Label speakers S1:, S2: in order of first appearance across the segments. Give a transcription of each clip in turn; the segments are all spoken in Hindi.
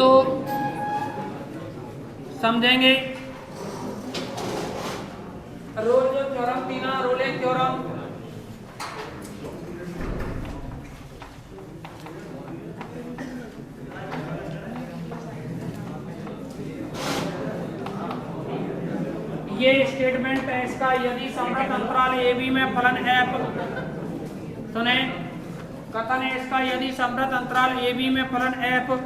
S1: तो समझेंगे रोले थ्योरम, तीना रोले थ्योरम। ये स्टेटमेंट है इसका, यदि समृद्ध अंतराल ए बी में फलन एफ, सुने कथन है इसका, यदि समृद्ध अंतराल ए बी में फलन एफ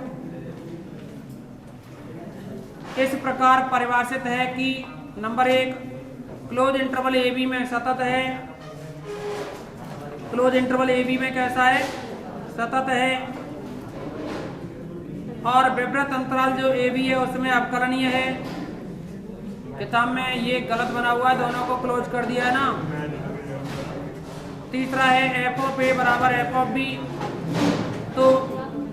S1: इस प्रकार परिभाषित है कि number 1 close interval a b में सतत है, क्लोज इंटरवल ए बी में कैसा है, सतत है, और विवृत अंतराल जो ए बी है उसमें अवकलनीय है। किताब में ये गलत बना हुआ है, दोनों को क्लोज कर दिया है ना। तीसरा है एफ ऑफ ए बराबर एफ ऑफ बी, तो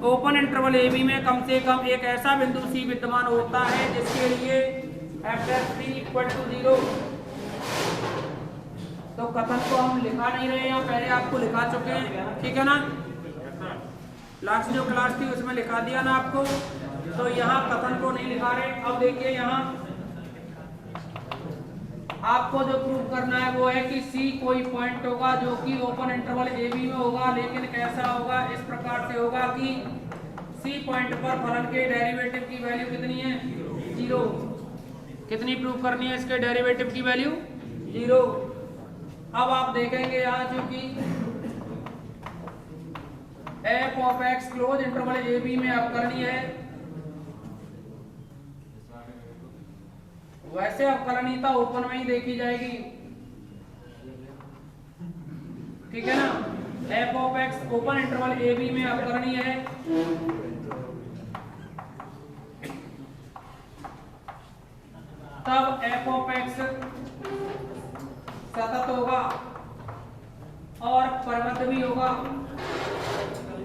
S1: ओपन इंटरवल ए बी में कम से कम एक ऐसा बिंदु सी विद्यमान होता है जिसके लिए f dash c equal to 0। तो कथन को हम लिखा नहीं रहे हैं, पहले आपको लिखा चुके हैं, ठीक है ना। लास्ट जो क्लास थी उसमें लिखा दिया ना आपको, तो यहाँ कथन को नहीं लिखा रहे। अब देखिए यहाँ आपको जो प्रूव करना है वो है कि सी कोई पॉइंट होगा जो कि ओपन इंटरवल ए बी में होगा, लेकिन कैसा होगा, इस प्रकार से होगा कि सी पॉइंट पर फलन के डेरिवेटिव की वैल्यू कितनी है, 0। कितनी प्रूव करनी है, इसके डेरिवेटिव की वैल्यू 0। अब आप देखेंगे यहाँ चूंकि f of x close interval a b में अवकलनीय है, वैसे अवकलनीयता ओपन में ही देखी जाएगी, ठीक है ना। F of x open interval a b में अवकलनीय है, तब एफ ऑफ एक्स सतत होगा और परिबद्ध भी होगा।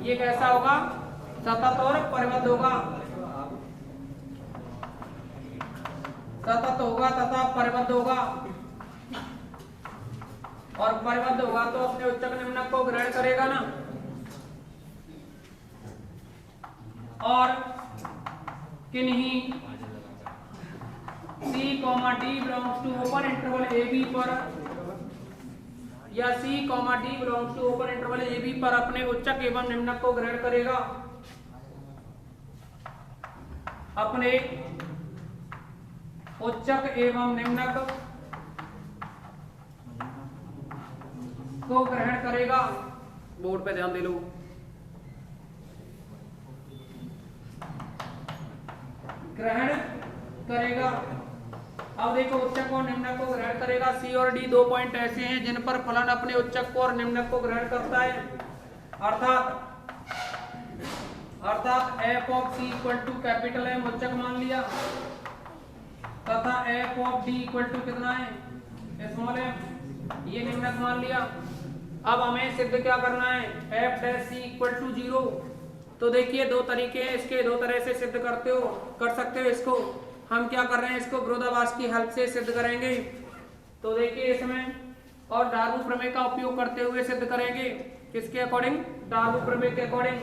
S1: ये कैसा होगा, सतत और परिबद्ध होगा, सतत होगा तथा परिबद्ध होगा। और परिबद्ध होगा तो अपने उच्चक निम्नक को ग्रहण करेगा ना। और किन्हीं C, D belongs to open interval AB पर या C, D belongs to open interval AB पर अपने उच्चक एवं निम्नक को ग्रहण करेगा, अपने उच्चक एवं निम्नक को ग्रहण करेगा। बोर्ड पे ध्यान दे लो, ग्रहण करेगा। अब देखो उच्चक और निम्नक को ग्रहण करेगा। सी और डी दो पॉइंट ऐसे हैं जिन पर फलन अपने उच्चक को और निम्नक को ग्रहण करता है, अर्थात f of c equal to capital M उच्चक मान लिया तथा f of d equal to कितना है, स्मॉल एम, ये निम्नक मान लिया। अब हमें सिद्ध क्या करना है, f dash c equal to 0। तो देखिए दो तरीके हैं इसके, दो तरह से सिद्ध कर सकते हो इसको। हम क्या कर रहे हैं, इसको विरोधाभास की हेल्प से सिद्ध करेंगे। तो देखिए इसमें और डार्बू प्रमेय का उपयोग करते हुए सिद्ध करेंगे। किसके अकॉर्डिंग, डार्बू प्रमेय के अकॉर्डिंग।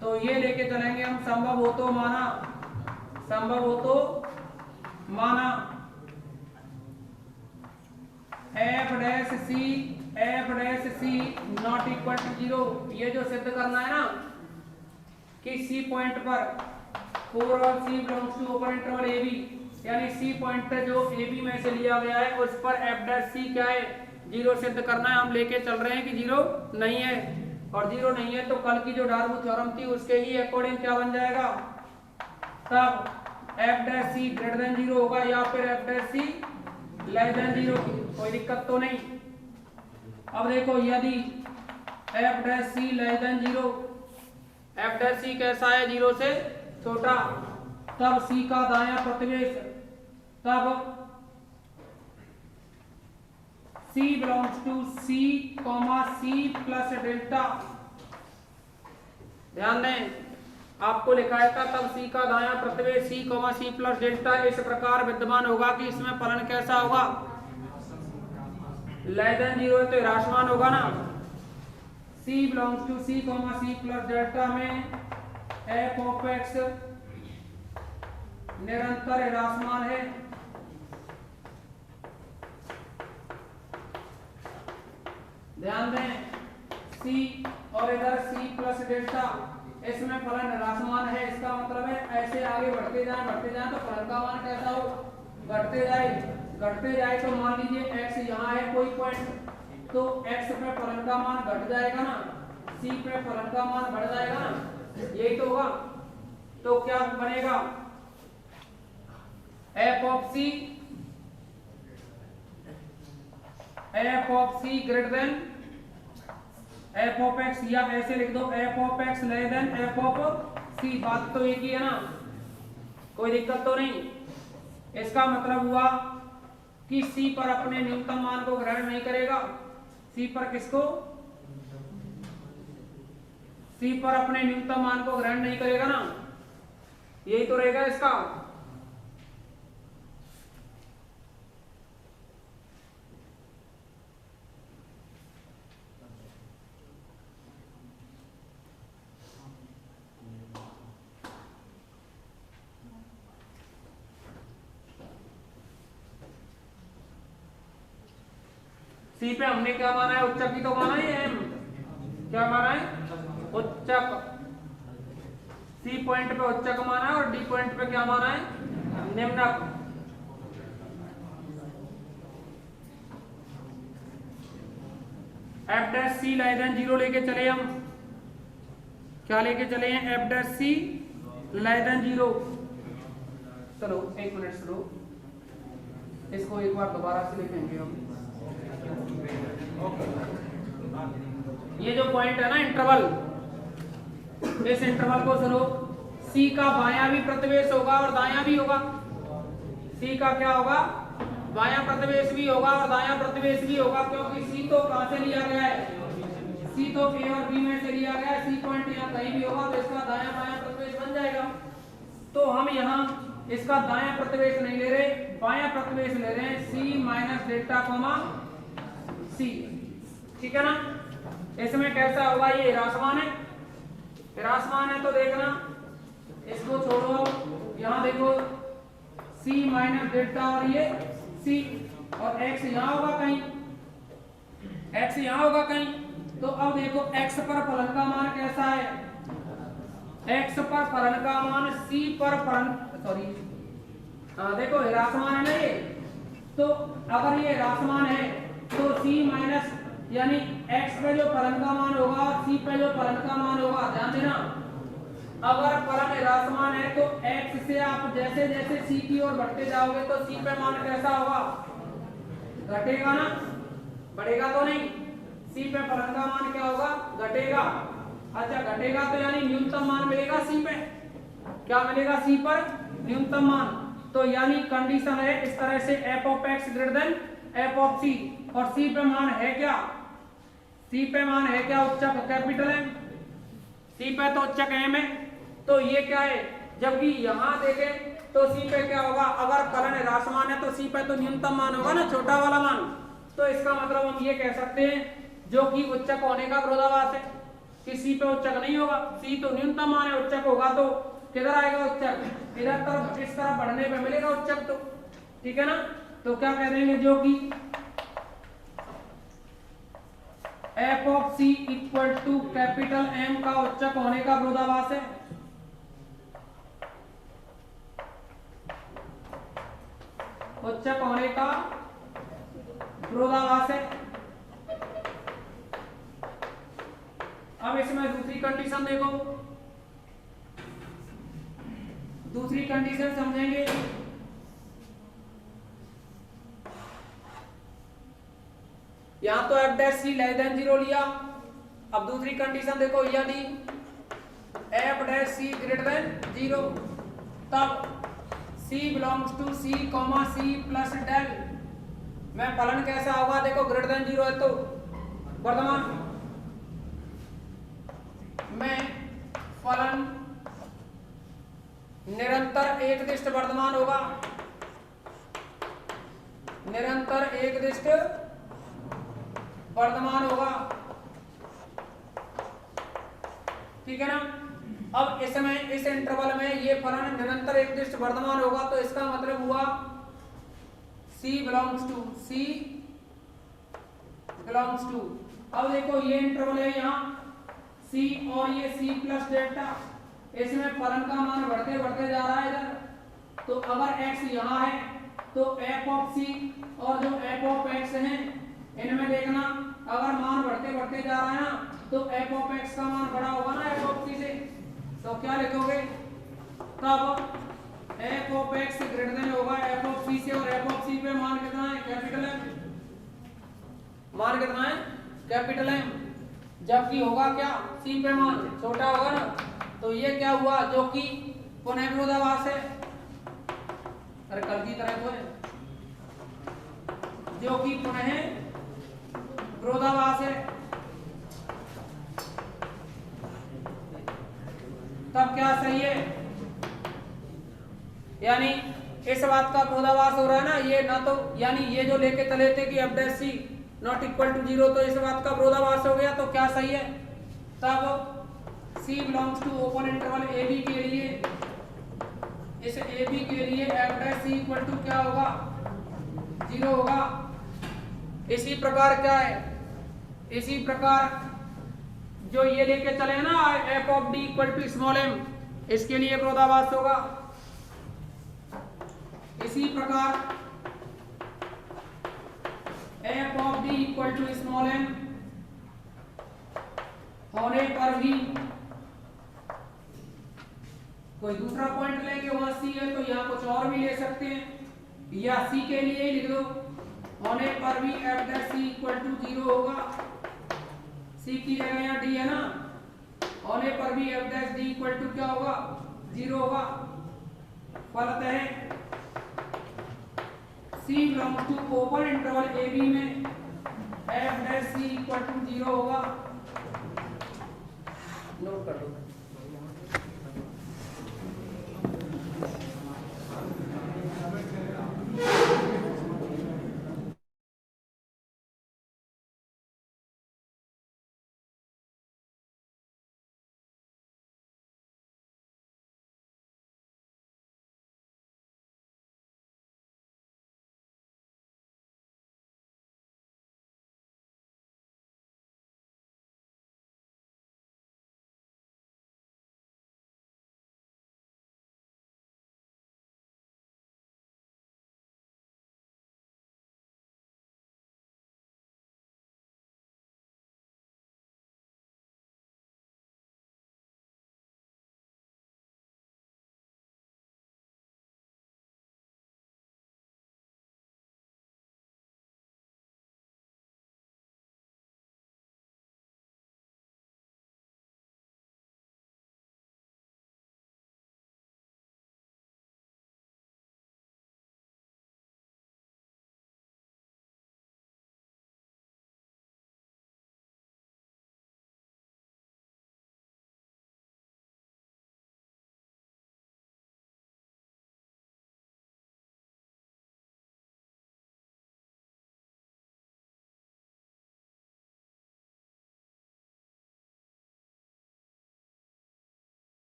S1: तो ये लेके चलेंगे हम, संभव हो तो माना, संभव हो तो माना f dash c not equal to 0। ये जो सिद्ध करना है ना कि सी पॉइंट पर फोर और c belongs to open interval a b, यानी सी पॉइंट जो ए बी में से लिया गया है उस पर एफ डैश सी क्या है, 0 सिद्ध करना है। हम लेके चल रहे हैं कि 0 नहीं है, और 0 नहीं है तो कल की जो डार्बू थ्योरम थी उसके ही अकॉर्डिंग क्या बन जाएगा, तब एफ डैश सी ग्रेटर देन 0 होगा या फिर एफ डैश सी लेस देन 0। कोई दिक्कत तो नहीं। अब देखो यदि एफ डैश सी लेस देन 0, एफ डैश सी कैसा है, 0 से छोटा, तब सी का दायां प्रतिवेश, तब C belongs to C, C plus delta. ध्यान दें आपको लिखा था तब C का दायां प्रतिवेश C, C प्लस डेल्टा इस प्रकार विद्यमान होगा कि इसमें फलन कैसा होगा, लेस देन 0 तो ह्रासमान होगा ना। C belongs to C, C plus delta में एफ ऑफ एक्स निरंतर ह्रासमान है, ध्यान दें सी और इधर सी प्लस डेल्टा, इसमें फलन ह्रासमान है, इसका मतलब है ऐसे आगे बढ़ते जाए तो फलन का मान कैसा हो, घटते जाए तो मान लीजिए x यहाँ है कोई पॉइंट, तो x पे फलन का मान घट जाएगा ना, c पे फलन का मान बढ़ जाएगा ना, यही तो होगा। तो क्या बनेगा, f of c greater than f of x, या ऐसे लिख दो f of x less than f of c, बात तो एक ही है ना, कोई दिक्कत तो नहीं। इसका मतलब हुआ कि c पर अपने न्यूनतम मान को ग्रहण नहीं करेगा, c पर किसको, c पर अपने न्यूनतम मान को ग्रहण नहीं करेगा ना, यही तो रहेगा इसका। सी पे हमने क्या माना है, उच्चक ही तो माना है, एम क्या माना है, उच्चक, सी पॉइंट पे उच्चक माना है और डी पॉइंट पे क्या माना है, निम्नक। एफ डैश सी लेस देन 0 लेके चले, हम क्या लेके चले हैं, एफ डैश सी लेस देन 0। चलो एक मिनट सुनो, इसको एक बार दोबारा से लिखेंगे हम। ये जो पॉइंट है ना इंटरवल, इस इंटरवल को सुनो, सी का बायां भी प्रतिवेश होगा और दायां भी होगा, सी का क्या होगा, बायां प्रतिवेश भी होगा और दायां प्रतिवेश भी होगा, क्योंकि सी तो कहां से लिया गया है, सी तो ए और बी में से लिया गया है, सी पॉइंट यहाँ कहीं भी होगा तो इसका दायां बायां प्रतिवेश बन जाएगा। तो हम यहाँ इसका दायां प्रतिवेश नहीं ले रहे, बायां प्रतिवेश ले रहे हैं, सी माइनस डेल्टा कॉमा सी, ठीक है ना। इसमें कैसा होगा, ये ह्रासमान है तो देखना, इसको छोड़ो, यहाँ देखो c माइनस डेल्टा और ये c, और x यहाँ होगा कहीं, x यहाँ होगा कहीं, तो अब देखो x पर फलन का मान कैसा है, x पर फलन का मान c पर फलन, सॉरी देखो ह्रासमान है ना ये, तो अगर ये ह्रासमान है तो c माइनस यानी x पे जो फलन का मान होगा और c पे जो फलन का मान होगा, ध्यान देना, अगर फलन ह्रासमान है तो x से आप जैसे जैसे c की ओर बढ़ते जाओगे तो c पे मान कैसा होगा, घटेगा ना, बढ़ेगा तो नहीं, c पे फलन का मान क्या होगा, घटेगा। अच्छा घटेगा तो यानी न्यूनतम मान मिलेगा c पे, क्या मिलेगा, c पर न्यूनतम मान, तो यानी कंडीशन है इस तरह से f of x greater than f of c, और c पे मान है क्या, c पे मान है क्या, उच्चक कैपिटल M, c पे तो उच्चक M है, तो ये क्या है, जबकि यहाँ देखें तो c पे क्या होगा, अगर फलन ह्रासमान है तो c पे तो न्यूनतम मान होगा ना, छोटा वाला मान, तो इसका मतलब हम ये कह सकते हैं जो कि उच्चक होने का विरोधाभास है कि c पे उच्चक नहीं होगा, c तो न्यूनतम मान है, उच्चक होगा तो किधर आएगा उच्चक, इधर तरफ इस तरफ बढ़ने पे मिलेगा उच्चक, तो ठीक है ना। तो क्या कह देंगे, जो कि f of c equal to capital M का उच्चक होने का विरोधाभास है, उच्चक होने का विरोधाभास है। अब इसमें दूसरी कंडीशन देखो, दूसरी कंडीशन समझेंगे, यहां तो f dash c less than 0 लिया, अब दूसरी कंडीशन देखो, यदि f dash c greater than 0 तब c belongs to c comma c plus del में फलन कैसा होगा, देखो ग्रेटर देन 0 है तो वर्तमान में फलन निरंतर एकदिष्ट वर्तमान होगा, निरंतर एकदिष्ट वर्तमान होगा, ठीक है ना। अब इसमें इस इंटरवल में ये फलन निरंतर एकदिष्ट वर्धमान होगा, तो इसका मतलब हुआ C बिलोंग्स टू। अब देखो ये इंटरवल है यहाँ C और ये C प्लस डेल्टा, इसमें फलन का मान बढ़ते बढ़ते जा रहा है इधर। तो अगर x यहाँ है तो f ऑफ c और जो f ऑफ x है इनमें देखना, अगर मान बढ़ते बढ़ते जा रहा है ना तो f ऑफ x का मान बड़ा होगा ना f ऑफ c से, तो क्या लिखोगे तब f of x greater then होगा f ऑफ c से, और f ऑफ c पे मान कितना है कैपिटल M, मान कितना है कैपिटल M, जबकि होगा क्या c पे मान छोटा होगा ना। तो ये क्या हुआ, जो कि पुनः विरोधाभास है, अरे कल की तरह तो है, जो कि पुनः विरोधाभास है, तब क्या सही है, यानी इस बात का विरोधाभास हो रहा है ना, ये ना तो यानी ये जो लेके चले थे कि f dash c not equal to 0, तो इस बात का विरोधाभास हो गया, तो क्या सही है, तब C belongs to open interval AB के लिए, इस AB के लिए f dash c equal to क्या होगा 0 होगा। इसी प्रकार क्या है, इसी प्रकार जो ये लेके चले ना f of d equal to small m, इसके लिए विरोधाभास होगा। इसी प्रकार f of d equal to small m होने पर भी कोई दूसरा पॉइंट लेंगे, वहां C है तो यहाँ कुछ और भी ले सकते हैं, या C के लिए ही लिख दो, होने पर भी f dash c equal to 0 होगा, C की जगह यहाँ D है ना, होने पर भी f dash d equal to क्या होगा 0 होगा। फलतः C belongs to open interval AB में f dash c equal to 0 होगा, नोट कर दो।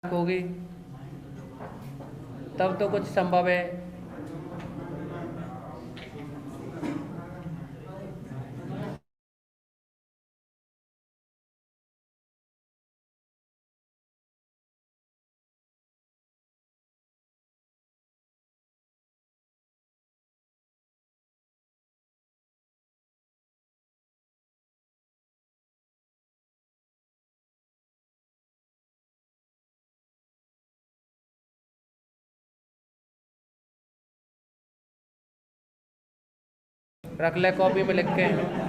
S1: होगी तब तो कुछ संभव है। रख ले कॉपी में लिख के।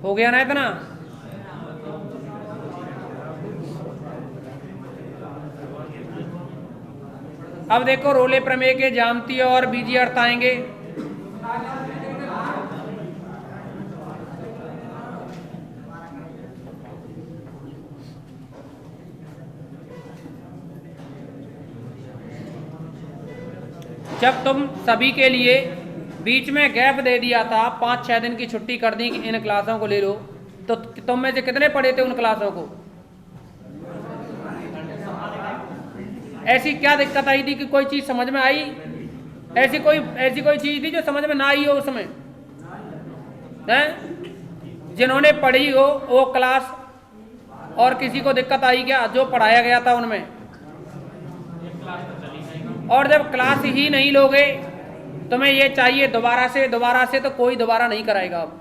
S1: हो गया ना इतना? अब देखो रोले प्रमेय के ज्यामितीय और बीजीय अर्थ आएंगे। जब तुम सभी के लिए बीच में गैप दे दिया था, 5-6 दिन की छुट्टी कर दी कि इन क्लासों को ले लो, तो तुम में से कितने पढ़े थे उन क्लासों को? ऐसी क्या दिक्कत आई थी कि कोई चीज समझ में आई? ऐसी कोई चीज थी जो समझ में ना आई हो उसमें? हैं? जिन्होंने पढ़ी हो वो क्लास, और किसी को दिक्कत आई क्या जो पढ़ाया गया था उनमें? और जब क्लास ही नहीं लोगे, तुम्हें ये चाहिए दोबारा से, तो कोई दोबारा नहीं कराएगा। आप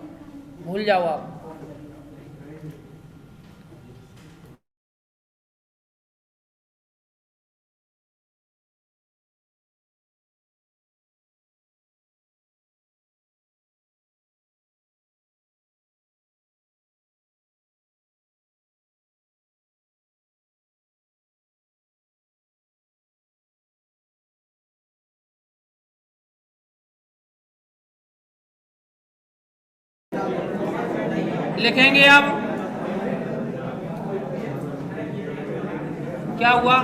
S1: भूल जाओ। आप लिखेंगे अब क्या हुआ,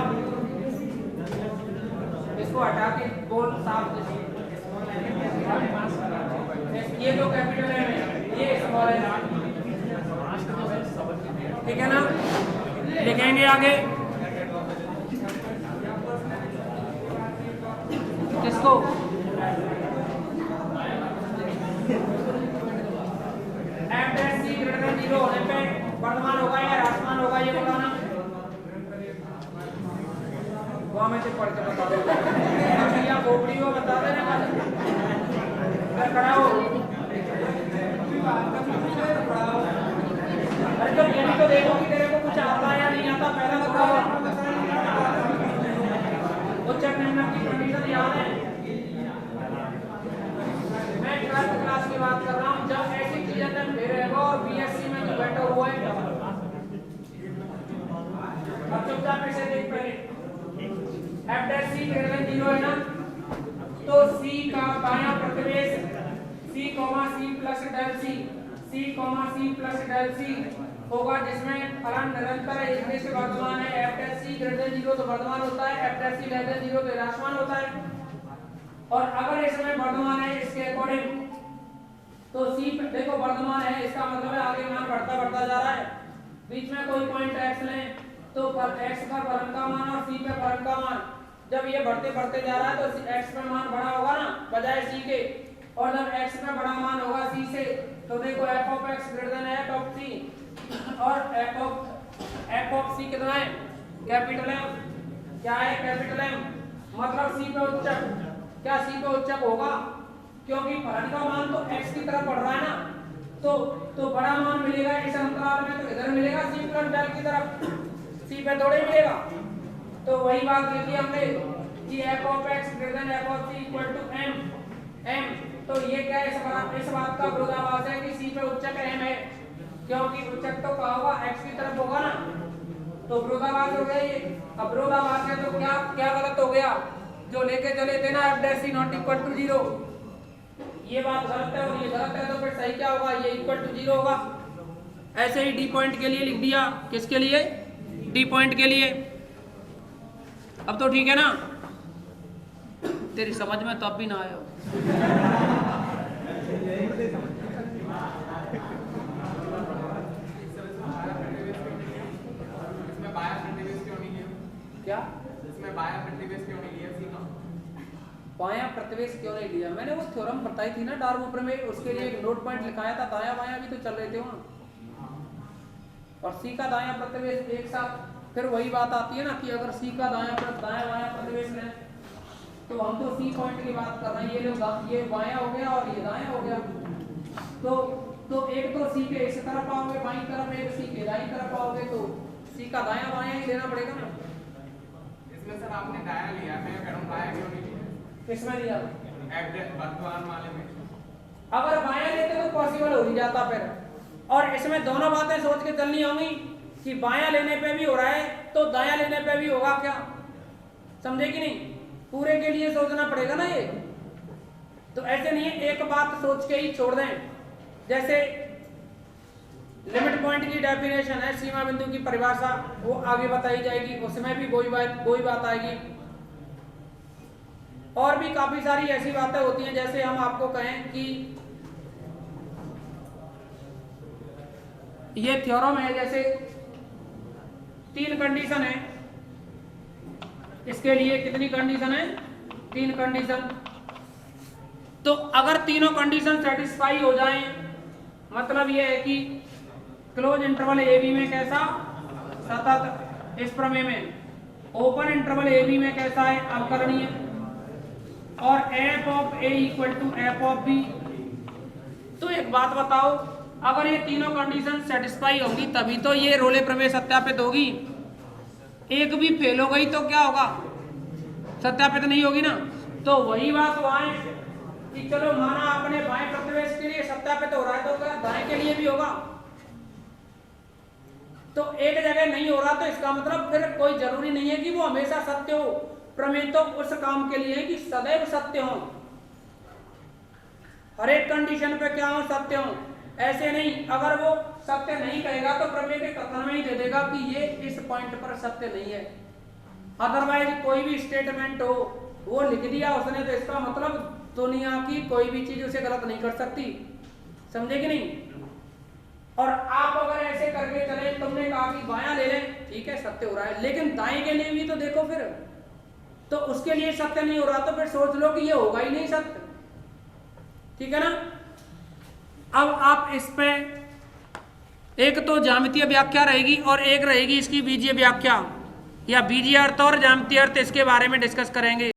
S1: इसको हटा के बोल साफ। ये जो कैपिटल है ये स्मॉल है, ठीक है ना? लिखेंगे आगे किसको? जीरो होने पे वर्तमान होगा या राजमान होगा, ये बताना। वहां में से पढ़ के बता दो या खोपड़ी हो, बता देना। खड़ा हो। अरे तो ये भी तो देखो कि तेरे को कुछ आता है या नहीं आता, पहला बताओ। उच्चक निम्न की कंडीशन याद है? मैं 12th क्लास की बात कर रहा हूँ, जब ऐसी चीजें तक रहेगा और बीएससी में जो बैठा हुआ है। अब चुपचाप से देख पहले, f dash c greater than 0 है ना, तो c का बायां प्रतिवेश c, c plus del c, c plus del c होगा, जिसमें फलन निरंतर है, इसमें से वर्तमान है। f dash c greater than 0 तो वर्तमान होता है, f dash c less than 0 तो ह्रासमान होता है। और अगर इसमें वर्तमान है इसके अकॉर्डिंग, तो c देखो वर्तमान है, इसका मतलब है आगे मान बढ़ता जा रहा है। बीच में कोई पॉइंट x लें तो x का फलन का मान और c पे फलन का मान, जब ये बढ़ते जा रहा है तो x पे मान बड़ा होगा ना बजाय c के, और जब x पे बड़ा मान होगा c से, तो देखो f of x greater than f of c, और f ऑफ c कितना है? Capital M। क्या है? Capital M। मतलब c पे उच्चक क्या सी पे उच्चक होगा? क्योंकि फलन का मान तो x की तरफ बढ़ रहा है ना, तो बड़ा मान मिलेगा इस अंतराल में, तो इधर मिलेगा c प्लस डेल की तरफ, c पे थोड़े मिलेगा। तो वही बात लिखी हमने कि f of x greater than f of c equal to m। तो ये क्या है, इस बात का विरोधाभास है कि c पे उच्चक m है, क्योंकि उच्चक तो क्या होगा, x की तरफ होगा ना, तो विरोधाभास हो गया ये। अब विरोधाभास है तो क्या क्या गलत हो गया, जो लेके चले थे ना f dash c not equal to 0, ये बात गलत है और ये गलत है, तो फिर सही क्या होगा, ये इक्वल टू 0 होगा। ऐसे ही डी पॉइंट के लिए लिख दिया, किसके लिए, डी पॉइंट के लिए। अब तो ठीक है ना, तेरी समझ में तो अब भी ना आया हो। क्या
S2: इसमें बाया प्रतिवेश क्यों नहीं लिया सीमा?
S1: बायां प्रतिवेश क्यों नहीं लिया? मैंने वो थ्योरम बताई थी ना डार्बो प्रमेय, उसके लिए एक नोट पॉइंट लिखाया था, दाया बायां भी तो चल रहे थे वहां, और सी का दायां प्रतिवेश एक साथ। फिर वही बात आती है ना कि अगर सी का दायां बायां प्रतिवेश है, तो हम तो सी पॉइंट की बात कर रहे हैं, ये बायां हो गया और ये दायां हो गया, तो एक तो सी के इस तरफ आओगे बाईं तरफ, एक सी के दाईं तरफ आओगे, तो सी का दायां बायां ही लेना पड़ेगा ना।
S2: इसमें सर आपने दाया लिया, मैं कह रहा हूं बाया क्यों नहीं लिया?
S1: किसमें लिया?
S2: वर्तमान वाले में।
S1: अगर बायां लेते तो पॉसिबल हो ही जाता फिर, और इसमें दोनों बातें सोच के चलनी होंगी कि बायां लेने पे भी हो रहा है तो दायां लेने पे भी होगा क्या, समझे कि नहीं? पूरे के लिए सोचना पड़ेगा ना ये, तो ऐसे नहीं है एक बात सोच के ही छोड़ दें। जैसे लिमिट पॉइंट की डेफिनेशन है, सीमा बिंदु की परिभाषा, वो आगे बताई जाएगी, उसमें भी वही बात आएगी। और भी काफी सारी ऐसी बातें होती हैं, जैसे हम आपको कहें कि ये थ्योरम है, जैसे 3 कंडीशन है, इसके लिए कितनी कंडीशन है, 3 कंडीशन। तो अगर तीनों कंडीशन सेटिस्फाई हो जाएं, मतलब ये है कि क्लोज इंटरवल ए बी में कैसा सतत, इस प्रमेय में ओपन इंटरवल ए बी में कैसा है, अवकलनीय, और f of a equal to f of b. तो एक बात बताओ, अगर ये तीनों कंडीशन सेटिस्फाई होंगी तभी तो ये रोले प्रमेय सत्यापित होगी। एक भी फेल हो गई तो क्या होगा, सत्यापित नहीं होगी ना। तो वही बात वहां है कि चलो माना अपने बाएं प्रतिवेश के लिए सत्यापित हो रहा है, तो क्या दाएं के लिए भी होगा? तो एक जगह नहीं हो रहा तो इसका मतलब फिर कोई जरूरी नहीं है कि वो हमेशा सत्य हो। प्रमेय तो उस काम के लिए है कि सदैव सत्य हो, हर एक कंडीशन पे क्या हो, सत्य हो। ऐसे नहीं, अगर वो सत्य नहीं कहेगा तो प्रमेय के कथन में ही दे देगा कि ये इस पॉइंट पर सत्य नहीं है। अदरवाइज कोई भी स्टेटमेंट हो वो लिख दिया उसने, तो इसका मतलब दुनिया की कोई भी चीज उसे गलत नहीं कर सकती, समझे कि नहीं? और आप अगर ऐसे करके चले, तुमने कहा कि बायां ले लें, ठीक है सत्य हो रहा है, लेकिन दाएं के लिए भी तो देखो फिर, तो उसके लिए सत्य नहीं हो रहा तो फिर सोच लो कि ये होगा ही नहीं सत्य, ठीक है ना। अब आप इस पे एक तो ज्यामितीय व्याख्या रहेगी और एक रहेगी इसकी बीजीय व्याख्या, या बीजीय अर्थ और ज्यामितीय अर्थ, इसके बारे में डिस्कस करेंगे।